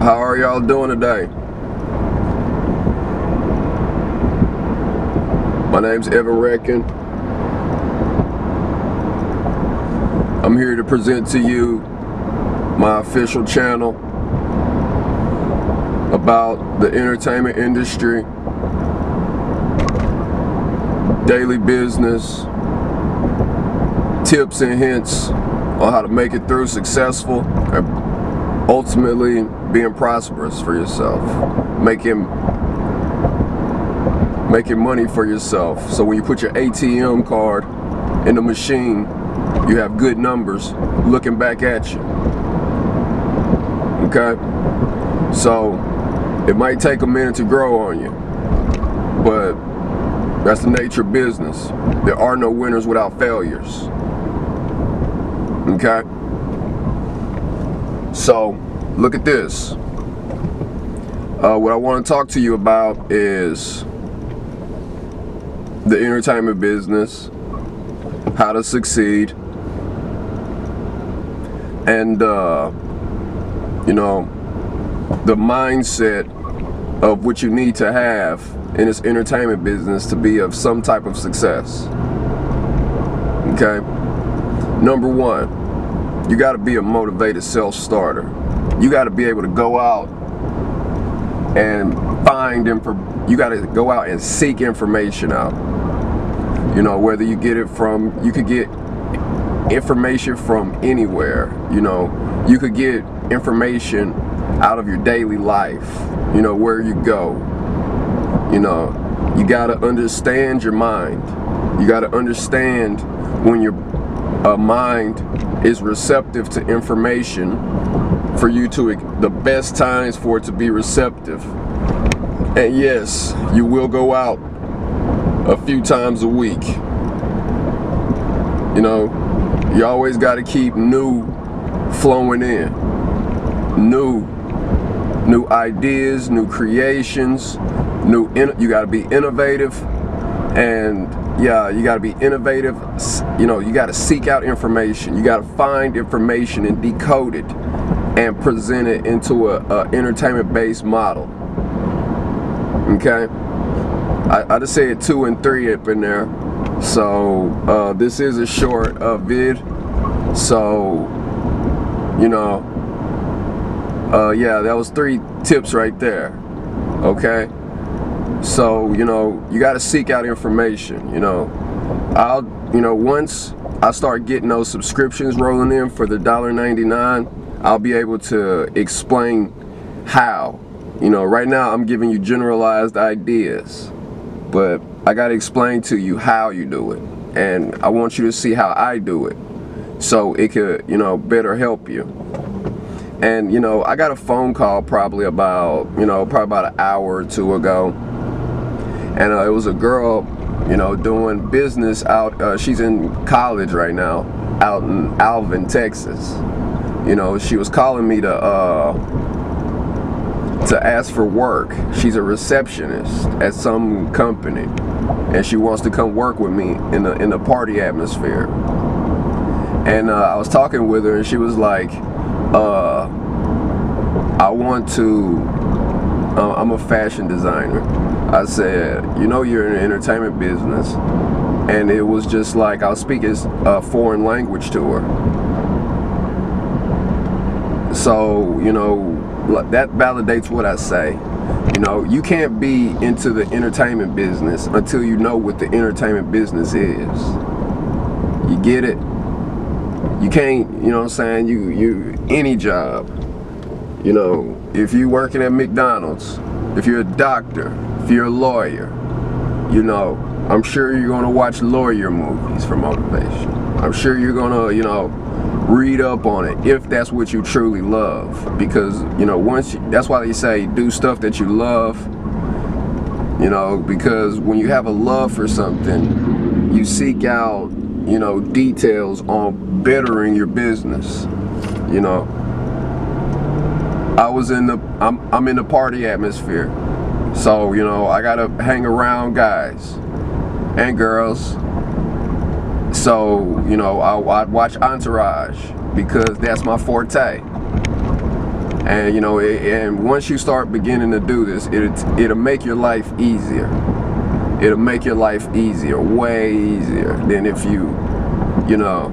How are y'all doing today? My name's Evan Reckon. I'm here to present to you my official channel about the entertainment industry, daily business, tips and hints on how to make it through successful and ultimately being prosperous for yourself, making money for yourself. So when you put your ATM card in the machine, you have good numbers looking back at you. Okay? So it might take a minute to grow on you, but that's the nature of business. There are no winners without failures. Okay? So look at this. What I want to talk to you about is the entertainment business, how to succeed, and you know, the mindset of what you need to have in this entertainment business to be of some type of success. Okay? Number one, you got to be a motivated self-starter. You got to be able to go out and you got to go out and seek information out. You know, whether you get it from, you could get information from anywhere. You know, you could get information out of your daily life, you know, where you go. You know, you got to understand your mind. You got to understand when your mind is receptive to information, for you to, the best times for it to be receptive. And yes, you will go out a few times a week. You know, you always got to keep new flowing in. New ideas, new creations, you got to be innovative. And yeah, you got to be innovative. You know, you got to seek out information. You got to find information and decode it and present it into a entertainment-based model. Okay? I just said 2 and 3 up in there. So this is a short vid. So, you know, yeah, that was 3 tips right there. Okay? So, you know, you got to seek out information. You know, once I start getting those subscriptions rolling in for the $1.99, I'll be able to explain how. You know, right now I'm giving you generalized ideas, but I got to explain to you how you do it, and I want you to see how I do it, so it could, you know, better help you. And you know, I got a phone call probably about an hour or 2 ago, and it was a girl, you know, doing business out. She's in college right now, out in Alvin, Texas. You know, she was calling me to ask for work. She's a receptionist at some company, and she wants to come work with me in the party atmosphere. And I was talking with her, and she was like, I want to, I'm a fashion designer. I said, you know, you're in the entertainment business. And it was just like I was speaking a foreign language to her. So, you know, that validates what I say. You know, you can't be into the entertainment business until you know what the entertainment business is. You get it? You can't, you know what I'm saying, you any job. You know, if you're working at McDonald's, if you're a doctor, if you're a lawyer, you know, I'm sure you're gonna watch lawyer movies for motivation. I'm sure you're gonna, you know, read up on it if that's what you truly love. Because, you know, that's why they say do stuff that you love. You know, because when you have a love for something, you seek out, you know, details on bettering your business. You know, I'm in the party atmosphere, so you know I gotta hang around guys and girls. So, you know, I'd watch Entourage because that's my forte. And you know, and once you start beginning to do this, it'll make your life easier. It'll make your life easier, way easier than if you know,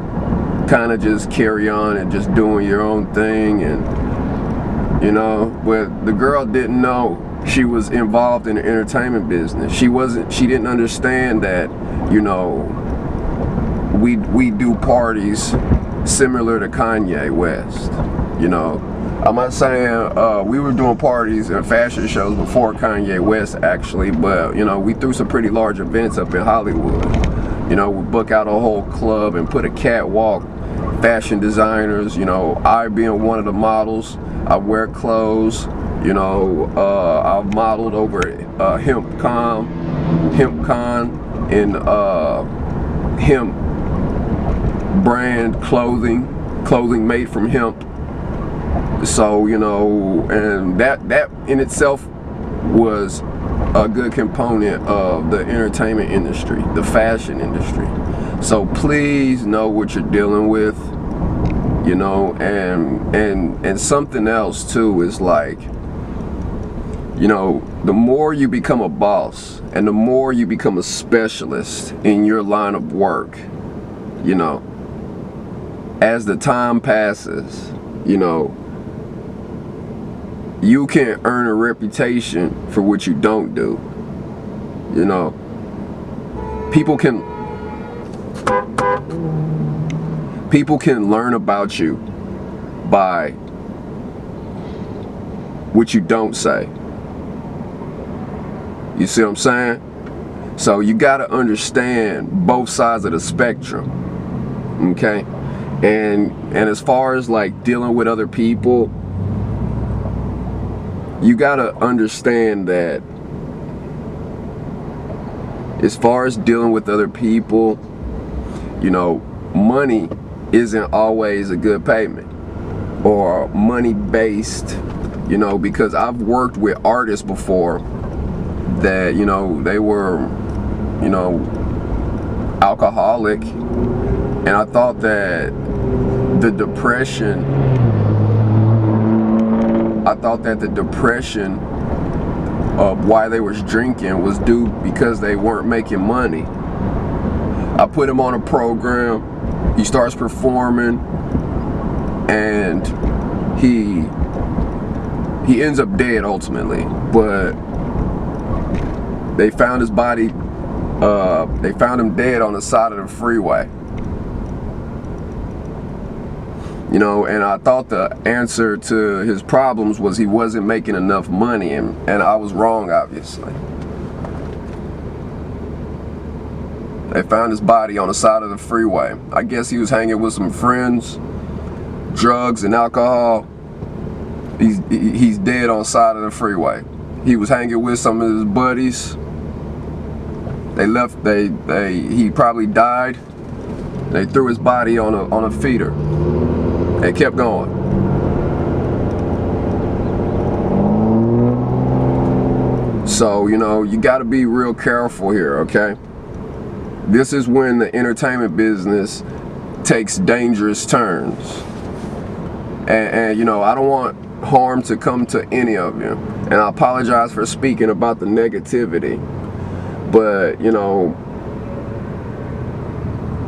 kind of just carry on and just doing your own thing. And you know, but the girl didn't know she was involved in the entertainment business. She didn't understand that, you know, we do parties similar to Kanye West. You know, I'm not saying we were doing parties and fashion shows before Kanye West actually, but you know, we threw some pretty large events up in Hollywood. You know, we book out a whole club and put a catwalk, fashion designers, you know, I being one of the models, I wear clothes, you know, I've modeled over at HempCon in hemp brand clothing made from hemp. So, you know, and that in itself was a good component of the entertainment industry, the fashion industry. So please know what you're dealing with, you know, and something else too is like, you know, the more you become a boss and the more you become a specialist in your line of work, you know, as the time passes, you know, you can earn a reputation for what you don't do. You know, people can learn about you by what you don't say. You see what I'm saying? So you got to understand both sides of the spectrum. Okay? And as far as like dealing with other people, you got to understand that as far as dealing with other people, you know, money isn't always a good payment or money based, you know, because I've worked with artists before that, you know, they were, you know, alcoholic, and I thought that the depression of why they was drinking was due because they weren't making money. I put him on a program, he starts performing, and he ends up dead ultimately, but they found his body, they found him dead on the side of the freeway. You know, and I thought the answer to his problems was he wasn't making enough money, and I was wrong, obviously. They found his body on the side of the freeway. I guess he was hanging with some friends, drugs and alcohol. He's dead on the side of the freeway. He was hanging with some of his buddies. They left, he probably died. They threw his body on a feeder. They kept going. So, you know, you got to be real careful here, okay? This is when the entertainment business takes dangerous turns. And you know, I don't want harm to come to any of you. And I apologize for speaking about the negativity. But, you know,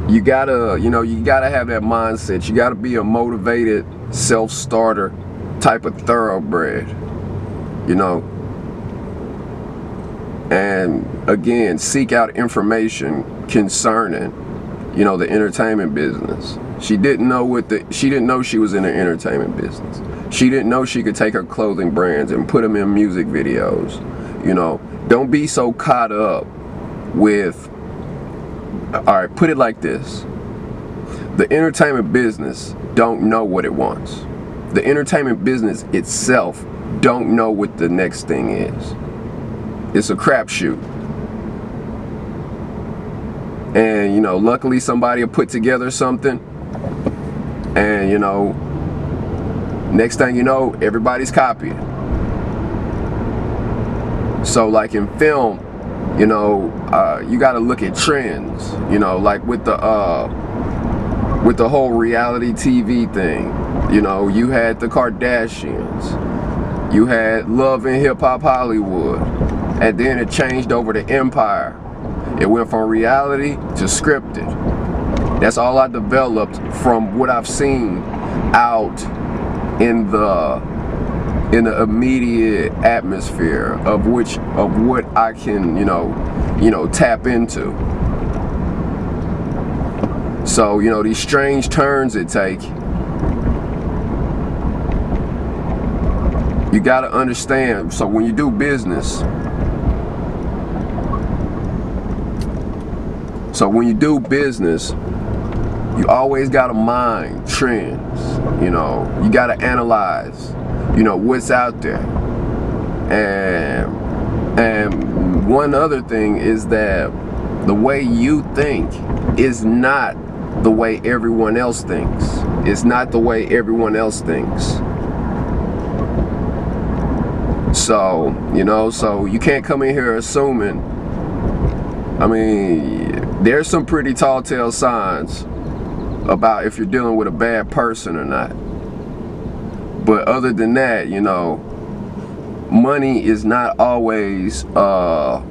you gotta have that mindset. You gotta be a motivated self-starter type of thoroughbred, you know. And again, seek out information concerning, you know, the entertainment business. She didn't know she was in the entertainment business. She didn't know she could take her clothing brands and put them in music videos. You know, don't be so caught up with, all right, put it like this. The entertainment business don't know what it wants. The entertainment business itself don't know what the next thing is. It's a crapshoot. And, you know, luckily somebody will put together something, and, you know, next thing you know, everybody's copying. So like in film, you know, you got to look at trends, you know, like with the with the whole reality TV thing. You know, you had the Kardashians, you had Love and Hip Hop Hollywood, and then it changed over to Empire. It went from reality to scripted. That's all I developed from what I've seen out in the immediate atmosphere of what I can, you know, tap into. So, you know, these strange turns it take, you got to understand. So when you do business, you always got to mind trends. You know, you got to analyze, you know, what's out there. And one other thing is that the way you think is not the way everyone else thinks. It's not the way everyone else thinks. So, you know, so you can't come in here assuming. I mean, there's some pretty tall tale signs about if you're dealing with a bad person or not. But other than that, you know, money is not always a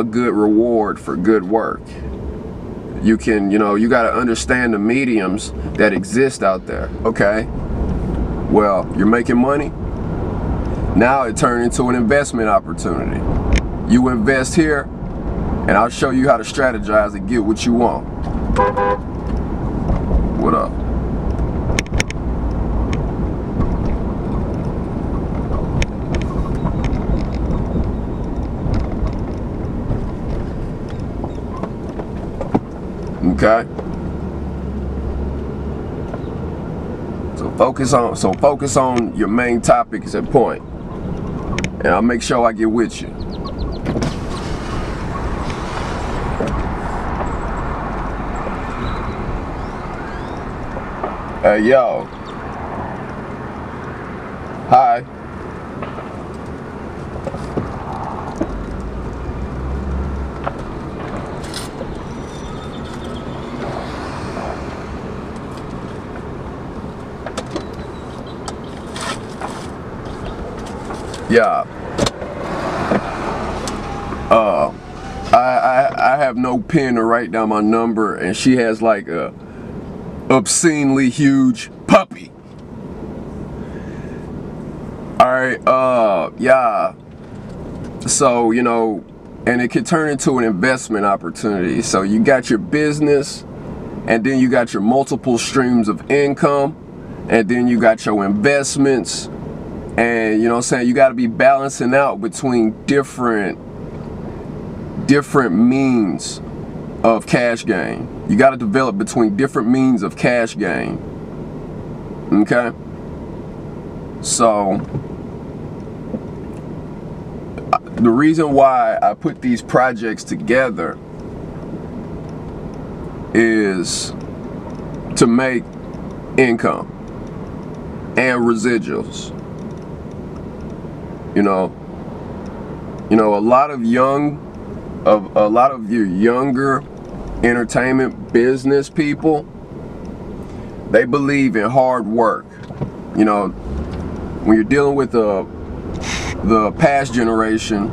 good reward for good work. You can, you know, you got to understand the mediums that exist out there. Okay, well, you're making money. Now it turned into an investment opportunity. You invest here, and I'll show you how to strategize and get what you want. What up? Okay. So focus on your main topics and point, and I'll make sure I get with you. Hey, yo. Hi. Yeah. I have no pen to write down my number, and she has like a obscenely huge puppy. Alright, yeah. So, you know, and it could turn into an investment opportunity. So you got your business, and then you got your multiple streams of income, and then you got your investments, and you know what I'm saying, you got to be balancing out between different means of cash gain. You got to develop between different means of cash gain. Okay? So the reason why I put these projects together is to make income and residuals. You know, a lot of your younger entertainment business people, they believe in hard work. You know, when you're dealing with the past generation,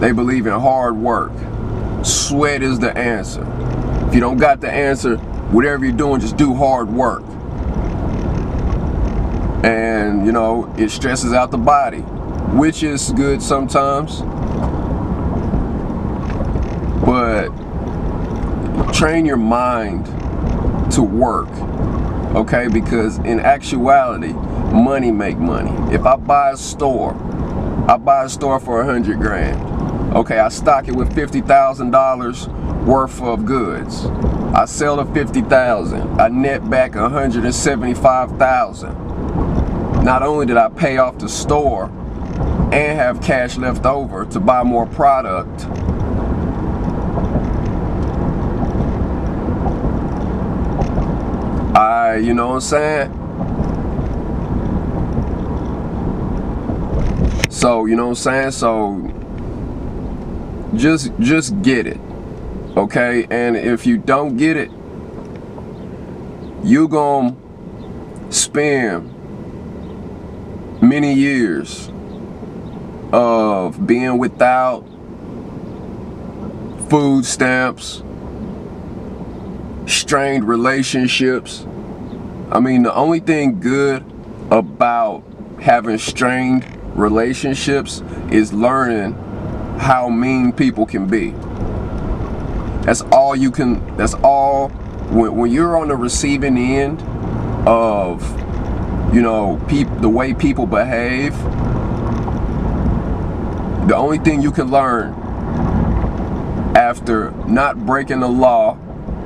they believe in hard work. Sweat is the answer. If you don't got the answer, whatever you're doing, just do hard work. And you know, it stresses out the body, which is good sometimes, but train your mind to work, okay? Because in actuality, money make money. If I buy a store for 100 grand. Okay, I stock it with $50,000 worth of goods. I sell the 50,000. I net back 175,000. Not only did I pay off the store and have cash left over to buy more product, you know what I'm saying? So, you know what I'm saying? So just get it. Okay? And if you don't get it, you gonna spend many years of being without food stamps, strained relationships. I mean, the only thing good about having strained relationships is learning how mean people can be. That's all you can, that's all, when you're on the receiving end of, you know, the way people behave, the only thing you can learn after not breaking the law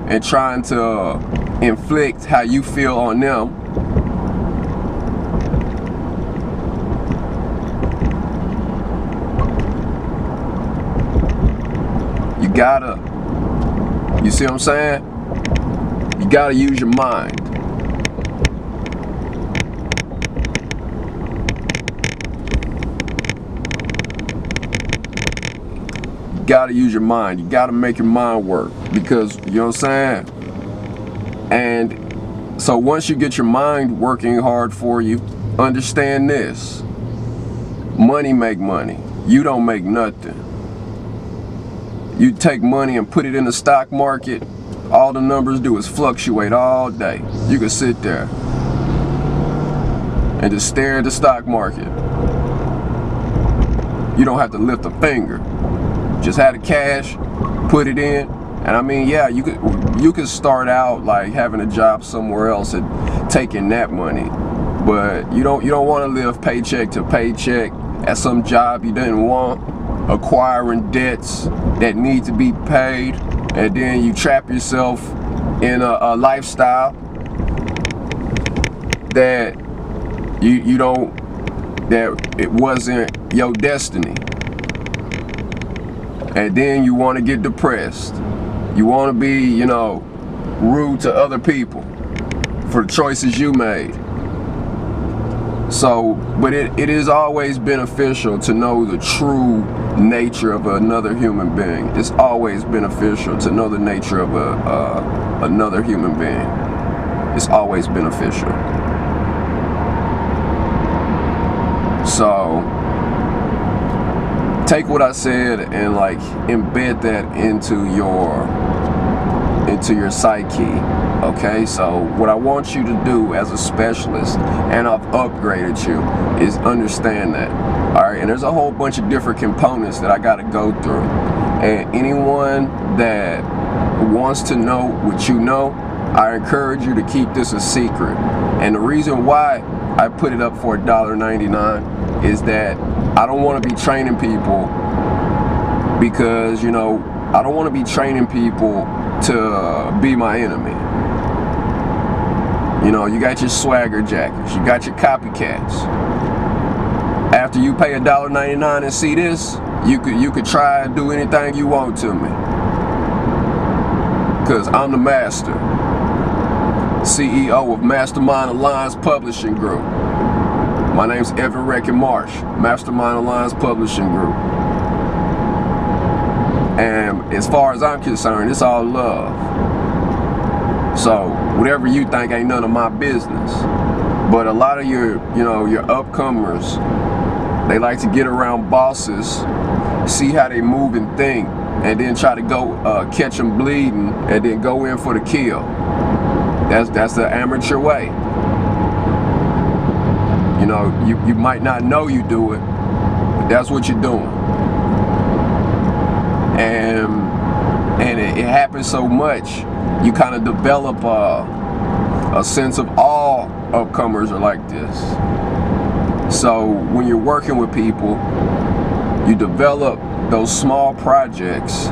and trying to inflict how you feel on them, you see what I'm saying? You gotta use your mind. You gotta use your mind. You gotta make your mind work, because, you know what I'm saying? And so once you get your mind working hard for you, understand this: money make money. You don't make nothing. You take money and put it in the stock market, all the numbers do is fluctuate all day. You can sit there and just stare at the stock market. You don't have to lift a finger. Just have the cash, put it in, and I mean, yeah, you could start out like having a job somewhere else and taking that money, but you don't want to live paycheck to paycheck at some job you didn't want, acquiring debts that need to be paid, and then you trap yourself in a lifestyle that that it wasn't your destiny. And then you want to get depressed. You want to be, you know, rude to other people for the choices you made. So, but it is always beneficial to know the true nature of another human being. It's always beneficial to know the nature of another human being. It's always beneficial. So, take what I said and like embed that into your psyche. Okay, so what I want you to do as a specialist, and I've upgraded you, is understand that. Alright, and there's a whole bunch of different components that I gotta go through. And anyone that wants to know what you know, I encourage you to keep this a secret. And the reason why I put it up for $1.99 is that I don't want to be training people because, you know, I don't want to be training people to be my enemy. You know, you got your swagger jackets, you got your copycats. After you pay $1.99 and see this, you could try and do anything you want to me, because I'm the master, CEO of Mastermind Alliance Publishing Group. My name's Evan Reckin Marsh, Mastermind Alliance Publishing Group. And as far as I'm concerned, it's all love. So whatever you think ain't none of my business. But a lot of your upcomers, they like to get around bosses, see how they move and think, and then try to go catch them bleeding, and then go in for the kill. That's the amateur way. You know, you might not know you do it, but that's what you're doing. And it happens so much, you kind of develop a sense of all upcomers are like this. So when you're working with people, you develop those small projects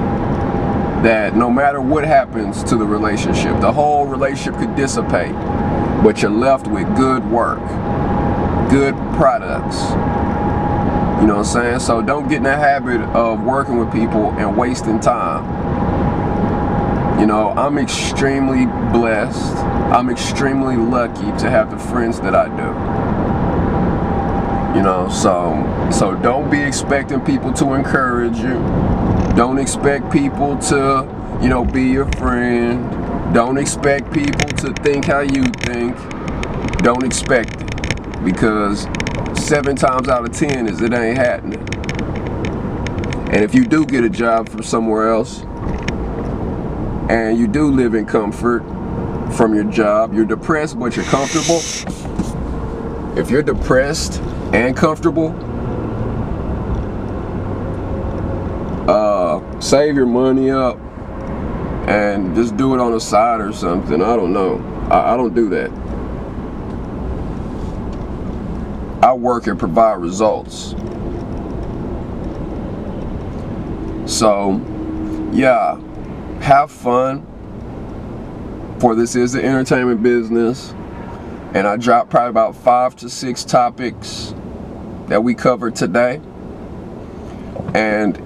that no matter what happens to the relationship, the whole relationship could dissipate, but you're left with good work, good products. You know what I'm saying? So don't get in the habit of working with people and wasting time. You know, I'm extremely blessed. I'm extremely lucky to have the friends that I do. You know, so don't be expecting people to encourage you. Don't expect people to, you know, be your friend. Don't expect people to think how you think. Don't expect it, because 7 times out of 10 is it ain't happening. And if you do get a job from somewhere else, and you do live in comfort from your job, you're depressed but you're comfortable. If you're depressed and comfortable, save your money up and just do it on the side or something. I don't know. I don't do that. I work and provide results. So, yeah, have fun. For this is the entertainment business, and I dropped probably about 5 to 6 topics that we covered today, and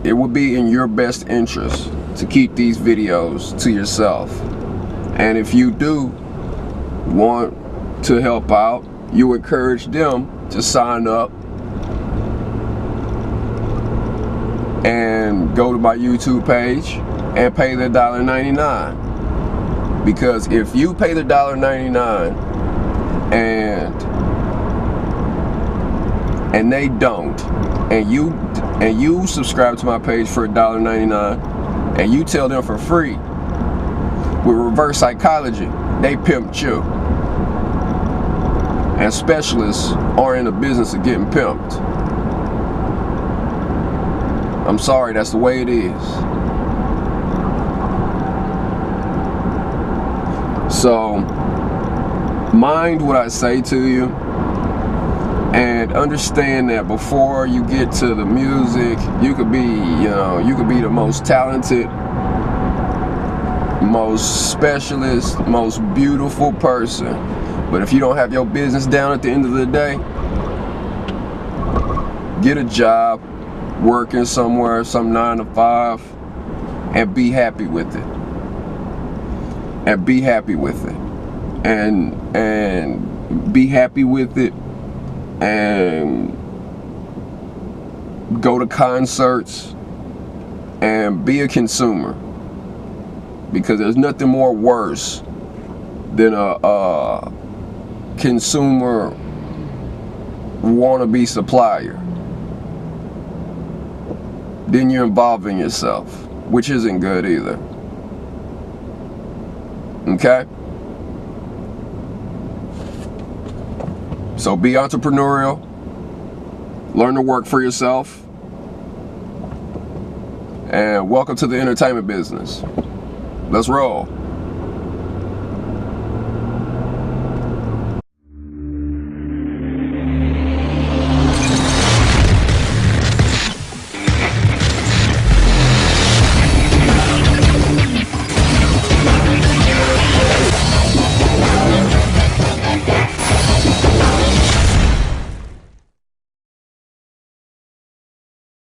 it would be in your best interest to keep these videos to yourself. And if you do want to help out, you encourage them to sign up and go to my YouTube page and pay the $1.99. Because if you pay the $1.99 and they don't, and you subscribe to my page for $1.99 and you tell them for free, with reverse psychology, they pimped you. And specialists are in the business of getting pimped. I'm sorry, that's the way it is. So, mind what I say to you, and understand that before you get to the music, you could be, you could be the most talented, most specialist, most beautiful person. But if you don't have your business down at the end of the day, get a job, working somewhere, some 9 to 5, and be happy with it. And be happy with it. And be happy with it. And go to concerts and be a consumer, because there's nothing more worse than a consumer wannabe supplier. Then you're involving yourself, which isn't good either. Okay? So be entrepreneurial, learn to work for yourself, and welcome to the entertainment business. Let's roll.